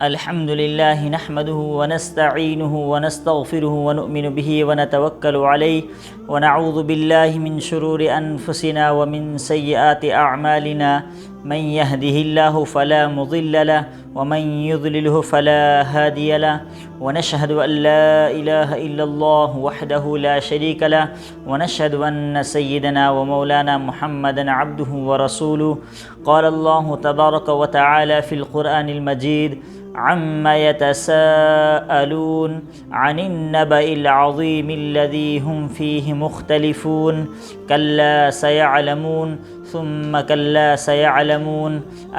الحمد لله نحمده ونستعينه ونستغفره ونؤمن به ونتوكل عليه ونعوذ بالله من شرور أنفسنا ومن سيئات أعمالنا من يهده الله فلا مضل له ومن يضلله فلا هادي له ونشهد أن لا إله إلا الله وحده لا شريك له ونشهد أن سيدنا ومولانا محمدا عبده ورسوله قال الله تبارك وتعالى في القرآن المجيد عما يتساءلون عن النبأ العظيم الذي هم فيه مختلفون كلا سيعلمون ثم كلا سيعلمون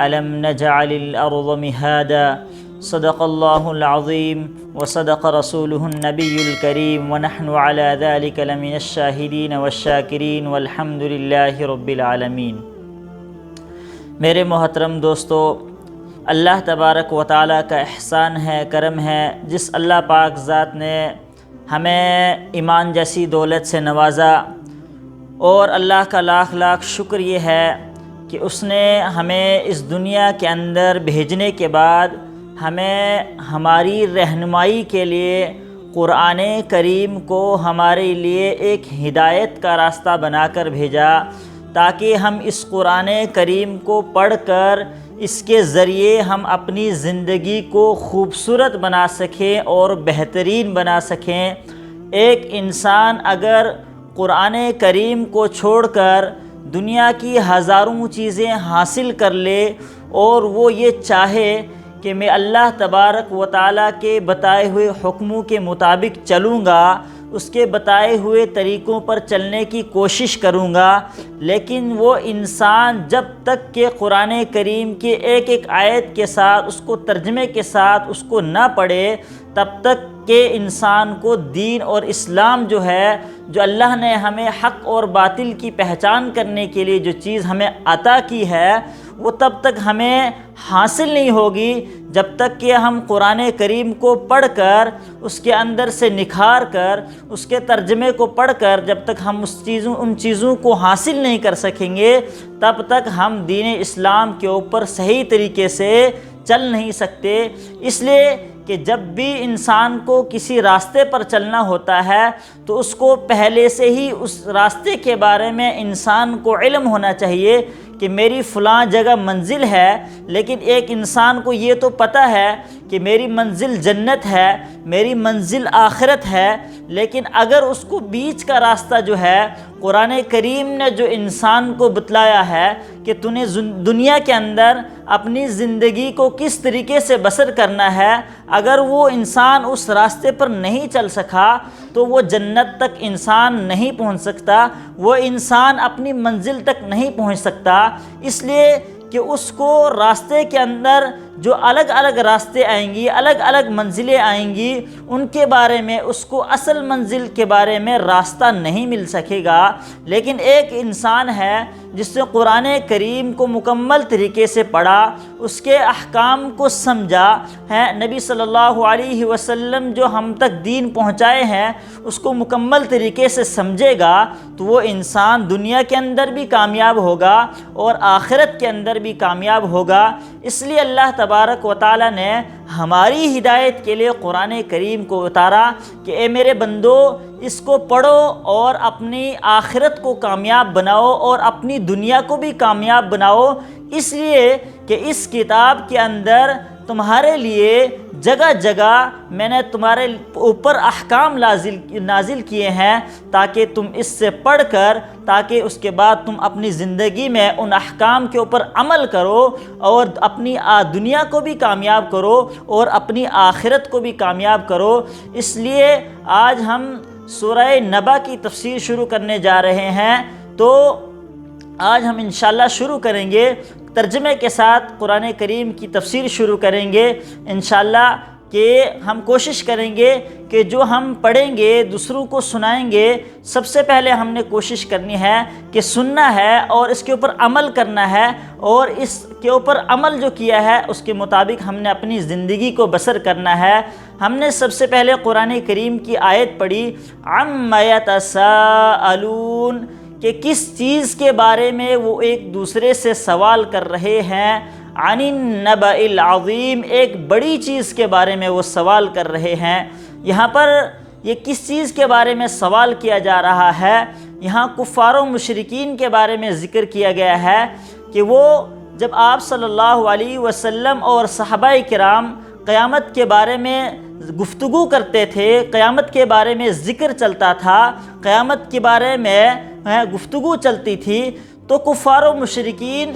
ألم نجعل الأرض مهادا صدق الله العظيم وصدق رسوله النبي الكريم ونحن على ذلك لمن الشاهدين والشاكرين والحمد لله رب العالمين۔ میرے محترم دوستو، اللہ تبارک و تعالیٰ کا احسان ہے، کرم ہے، جس اللہ پاک ذات نے ہمیں ایمان جیسی دولت سے نوازا، اور اللہ کا لاکھ لاکھ شکر یہ ہے کہ اس نے ہمیں اس دنیا کے اندر بھیجنے کے بعد ہمیں ہماری رہنمائی کے لیے قرآن کریم کو ہمارے لیے ایک ہدایت کا راستہ بنا کر بھیجا، تاکہ ہم اس قرآن کریم کو پڑھ کر اس کے ذریعے ہم اپنی زندگی کو خوبصورت بنا سکیں اور بہترین بنا سکیں۔ ایک انسان اگر قرآن کریم کو چھوڑ کر دنیا کی ہزاروں چیزیں حاصل کر لے اور وہ یہ چاہے کہ میں اللہ تبارک و تعالیٰ کے بتائے ہوئے حکموں کے مطابق چلوں گا، اس کے بتائے ہوئے طریقوں پر چلنے کی کوشش کروں گا، لیکن وہ انسان جب تک کہ قرآن کریم کے ایک ایک آیت کے ساتھ، اس کو ترجمے کے ساتھ اس کو نہ پڑھے، تب تک کہ انسان کو دین اور اسلام جو ہے، جو اللہ نے ہمیں حق اور باطل کی پہچان کرنے کے لیے جو چیز ہمیں عطا کی ہے، وہ تب تک ہمیں حاصل نہیں ہوگی جب تک کہ ہم قرآن کریم کو پڑھ کر، اس کے اندر سے نکھار کر، اس کے ترجمے کو پڑھ کر جب تک ہم ان چیزوں کو حاصل نہیں کر سکیں گے، تب تک ہم دین اسلام کے اوپر صحیح طریقے سے چل نہیں سکتے۔ اس لیے کہ جب بھی انسان کو کسی راستے پر چلنا ہوتا ہے تو اس کو پہلے سے ہی اس راستے کے بارے میں انسان کو علم ہونا چاہیے کہ میری فلاں جگہ منزل ہے، لیکن ایک انسان کو یہ تو پتہ ہے کہ میری منزل جنت ہے، میری منزل آخرت ہے، لیکن اگر اس کو بیچ کا راستہ جو ہے قرآن کریم نے جو انسان کو بتلایا ہے کہ تو نے دنیا کے اندر اپنی زندگی کو کس طریقے سے بسر کرنا ہے، اگر وہ انسان اس راستے پر نہیں چل سکا تو وہ جنت تک انسان نہیں پہنچ سکتا، وہ انسان اپنی منزل تک نہیں پہنچ سکتا۔ اس لیے کہ اس کو راستے کے اندر جو الگ الگ راستے آئیں گی، الگ الگ منزلیں آئیں گی، ان کے بارے میں اس کو اصل منزل کے بارے میں راستہ نہیں مل سکے گا۔ لیکن ایک انسان ہے جس نے قرآن کریم کو مکمل طریقے سے پڑھا، اس کے احکام کو سمجھا ہے، نبی صلی اللہ علیہ وسلم جو ہم تک دین پہنچائے ہیں اس کو مکمل طریقے سے سمجھے گا، تو وہ انسان دنیا کے اندر بھی کامیاب ہوگا اور آخرت کے اندر بھی کامیاب ہوگا۔ اس لیے اللہ تبارک و تعالیٰ نے ہماری ہدایت کے لیے قرآن کریم کو اتارا کہ اے میرے بندو، اس کو پڑھو اور اپنی آخرت کو کامیاب بناؤ اور اپنی دنیا کو بھی کامیاب بناؤ، اس لیے کہ اس کتاب کے اندر تمہارے لیے جگہ جگہ میں نے تمہارے اوپر احکام نازل کیے ہیں، تاکہ تم اس سے پڑھ کر، تاکہ اس کے بعد تم اپنی زندگی میں ان احکام کے اوپر عمل کرو اور اپنی دنیا کو بھی کامیاب کرو اور اپنی آخرت کو بھی کامیاب کرو۔ اس لیے آج ہم سورہ نبا کی تفسیر شروع کرنے جا رہے ہیں، تو آج ہم انشاءاللہ شروع کریں گے ترجمے کے ساتھ، قرآن کریم کی تفسیر شروع کریں گے انشاءاللہ، کہ ہم کوشش کریں گے کہ جو ہم پڑھیں گے دوسروں کو سنائیں گے، سب سے پہلے ہم نے کوشش کرنی ہے کہ سننا ہے اور اس کے اوپر عمل کرنا ہے، اور اس کے اوپر عمل جو کیا ہے اس کے مطابق ہم نے اپنی زندگی کو بسر کرنا ہے۔ ہم نے سب سے پہلے قرآن کریم کی آیت پڑھی، عَمَّ يَتَسَاءَلُونَ، کہ کس چیز کے بارے میں وہ ایک دوسرے سے سوال کر رہے ہیں۔ عن النبأ العظیم، ایک بڑی چیز کے بارے میں وہ سوال کر رہے ہیں۔ یہاں پر یہ کس چیز کے بارے میں سوال کیا جا رہا ہے؟ یہاں کفار و مشرکین کے بارے میں ذکر کیا گیا ہے کہ وہ جب آپ صلی اللہ علیہ وسلم اور صحابہ کرام قیامت کے بارے میں گفتگو کرتے تھے، قیامت کے بارے میں ذکر چلتا تھا، قیامت کے بارے میں گفتگو چلتی تھی، تو کفار و مشرکین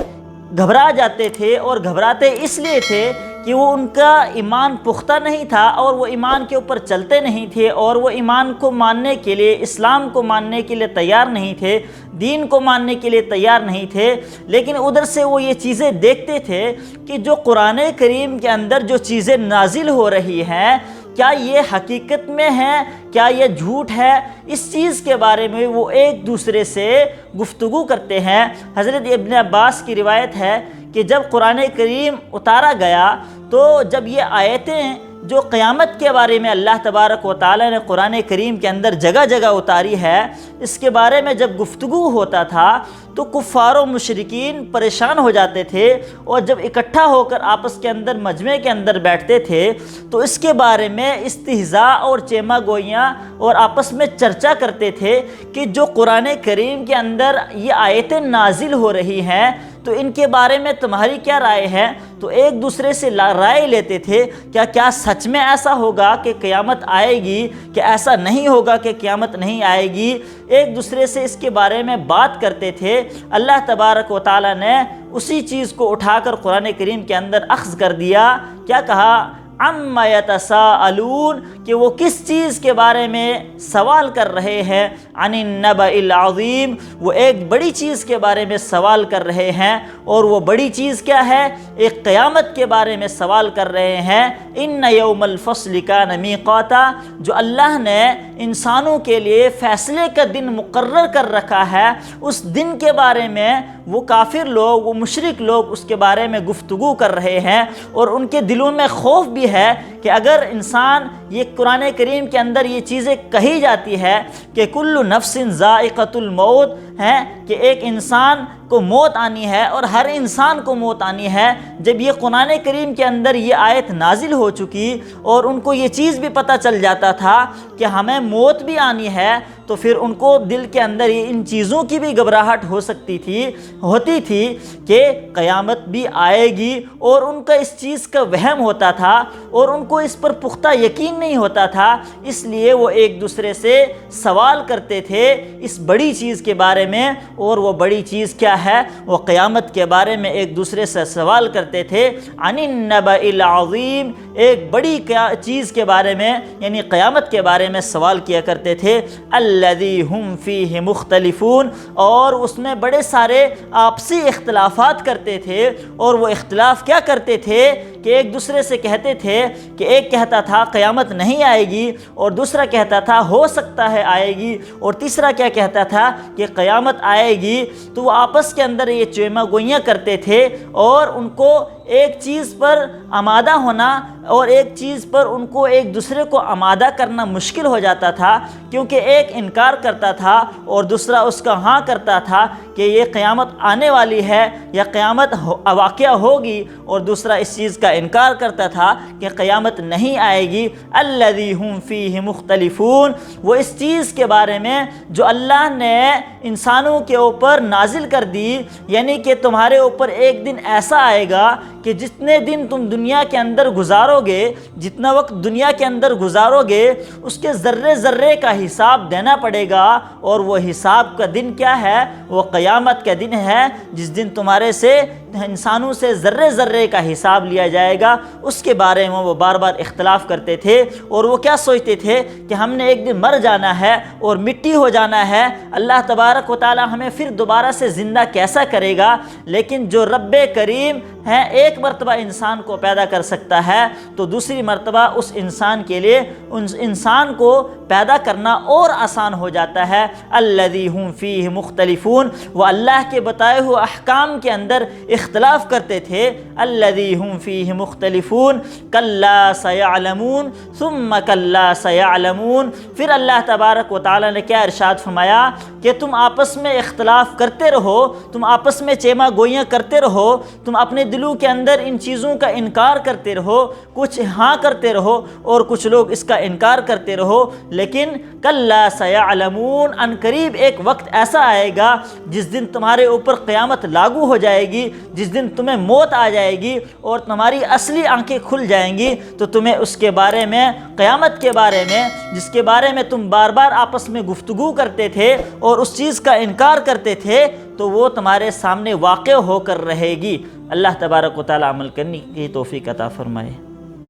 گھبرا جاتے تھے، اور گھبراتے اس لیے تھے کہ وہ ان کا ایمان پختہ نہیں تھا، اور وہ ایمان کے اوپر چلتے نہیں تھے، اور وہ ایمان کو ماننے کے لیے، اسلام کو ماننے کے لیے تیار نہیں تھے، دین کو ماننے کے لیے تیار نہیں تھے۔ لیکن ادھر سے وہ یہ چیزیں دیکھتے تھے کہ جو قرآن کریم کے اندر جو چیزیں نازل ہو رہی ہیں، کیا یہ حقیقت میں ہے، کیا یہ جھوٹ ہے؟ اس چیز کے بارے میں وہ ایک دوسرے سے گفتگو کرتے ہیں۔ حضرت ابن عباس کی روایت ہے کہ جب قرآن کریم اتارا گیا تو جب یہ آیتیں جو قیامت کے بارے میں اللہ تبارک و تعالی نے قرآن کریم کے اندر جگہ جگہ اتاری ہے، اس کے بارے میں جب گفتگو ہوتا تھا تو کفار و مشرکین پریشان ہو جاتے تھے، اور جب اکٹھا ہو کر آپس کے اندر مجمع کے اندر بیٹھتے تھے تو اس کے بارے میں استہزاء اور چیما گوئیاں اور آپس میں چرچا کرتے تھے کہ جو قرآن کریم کے اندر یہ آیتیں نازل ہو رہی ہیں تو ان کے بارے میں تمہاری کیا رائے ہے؟ تو ایک دوسرے سے رائے لیتے تھے، کیا سچ میں ایسا ہوگا کہ قیامت آئے گی، کہ ایسا نہیں ہوگا کہ قیامت نہیں آئے گی؟ ایک دوسرے سے اس کے بارے میں بات کرتے تھے۔ اللہ تبارک و تعالی نے اسی چیز کو اٹھا کر قرآن کریم کے اندر اخذ کر دیا۔ کیا کہا؟ عما یتساءلون، کہ وہ کس چیز کے بارے میں سوال کر رہے ہیں؟ عن النبأ العظیم، وہ ایک بڑی چیز کے بارے میں سوال کر رہے ہیں، اور وہ بڑی چیز کیا ہے؟ ایک قیامت کے بارے میں سوال کر رہے ہیں۔ ان یوم الفصل کان میقاتا، جو اللہ نے انسانوں کے لیے فیصلے کا دن مقرر کر رکھا ہے، اس دن کے بارے میں وہ کافر لوگ، وہ مشرک لوگ اس کے بارے میں گفتگو کر رہے ہیں، اور ان کے دلوں میں خوف بھی ہے کہ اگر انسان، یہ قرآن کریم کے اندر یہ چیزیں کہی جاتی ہے کہ کل نفس ذائقۃ الموت ہے، کہ ایک انسان کو موت آنی ہے اور ہر انسان کو موت آنی ہے۔ جب یہ قرآن کریم کے اندر یہ آیت نازل ہو چکی اور ان کو یہ چیز بھی پتہ چل جاتا تھا کہ ہمیں موت بھی آنی ہے، تو پھر ان کو دل کے اندر ان چیزوں کی بھی گھبراہٹ ہوتی تھی کہ قیامت بھی آئے گی، اور ان کا اس چیز کا وہم ہوتا تھا اور ان کو اس پر پختہ یقین نہیں ہوتا تھا۔ اس لیے وہ ایک دوسرے سے سوال کرتے تھے اس بڑی چیز کے بارے میں، اور وہ بڑی چیز کیا ہے؟ وہ قیامت کے بارے میں ایک دوسرے سے سوال کرتے تھے۔ عن النبأ العظیم، ایک بڑی چیز کے بارے میں یعنی قیامت کے بارے میں سوال کیا کرتے تھے۔ الذی ہم فیہ مختلفون، اور اس میں بڑے سارے آپسی اختلافات کرتے تھے، اور وہ اختلاف کیا کرتے تھے کہ ایک دوسرے سے کہتے تھے کہ ایک کہتا تھا قیامت نہیں آئے گی، اور دوسرا کہتا تھا ہو سکتا ہے آئے گی، اور تیسرا کیا کہتا تھا کہ قیامت آئے گی۔ تو وہ آپس کے اندر یہ چیما گوئیاں کرتے تھے، اور ان کو ایک چیز پر آمادہ ہونا اور ایک چیز پر ان کو ایک دوسرے کو آمادہ کرنا مشکل ہو جاتا تھا، کیونکہ ایک انکار کرتا تھا اور دوسرا اس کا ہاں کرتا تھا کہ یہ قیامت آنے والی ہے یا قیامت واقعہ ہوگی، اور دوسرا اس چیز کا انکار کرتا تھا کہ قیامت نہیں آئے گی۔ الذی ہم فیہ مختلفون، وہ اس چیز کے بارے میں جو اللہ نے انسانوں کے اوپر نازل کر دی، یعنی کہ تمہارے اوپر ایک دن ایسا آئے گا کہ جتنے دن تم دنیا کے اندر گزارو گے، جتنا وقت دنیا کے اندر گزارو گے، اس کے ذرے ذرے کا حساب دینا پڑے گا، اور وہ حساب کا دن کیا ہے؟ وہ قیامت کا دن ہے، جس دن تمہارے سے انسانوں سے ذرے ذرے کا حساب لیا جائے گا۔ اس کے بارے میں وہ بار بار اختلاف کرتے تھے، اور وہ کیا سوچتے تھے کہ ہم نے ایک دن مر جانا ہے اور مٹی ہو جانا ہے، اللہ تبارک و تعالی ہمیں پھر دوبارہ سے زندہ کیسا کرے گا؟ لیکن جو رب کریم ہے ایک مرتبہ انسان کو پیدا کر سکتا ہے، تو دوسری مرتبہ اس انسان کے لیے اس انسان کو پیدا کرنا اور آسان ہو جاتا ہے۔ الذی ہم فیہ مختلفون، وہ اللہ کے بتائے ہوئے احکام کے اندر اختلاف کرتے تھے الذی ہم فیہ مختلفون کلا سیعلمون ثم کلا سیعلمون۔ پھر اللہ تبارک و تعالیٰ نے کیا ارشاد فرمایا کہ تم آپس میں اختلاف کرتے رہو، تم آپس میں چیما گوئیاں کرتے رہو، تم اپنے دلوں کے اندر ان چیزوں کا انکار کرتے رہو، کچھ ہاں کرتے رہو اور کچھ لوگ اس کا انکار کرتے رہو، لیکن کلا سیعلمون، ان قریب ایک وقت ایسا آئے گا جس دن تمہارے اوپر قیامت لاگو ہو جائے گی، جس دن تمہیں موت آ جائے گی اور تمہاری اصلی آنکھیں کھل جائیں گی، تو تمہیں اس کے بارے میں، قیامت کے بارے میں، جس کے بارے میں تم بار بار آپس میں گفتگو کرتے تھے اور اس چیز کا انکار کرتے تھے، تو وہ تمہارے سامنے واقع ہو کر رہے گی۔ اللہ تبارک و تعالی عمل کرنے کی توفیق عطا فرمائے۔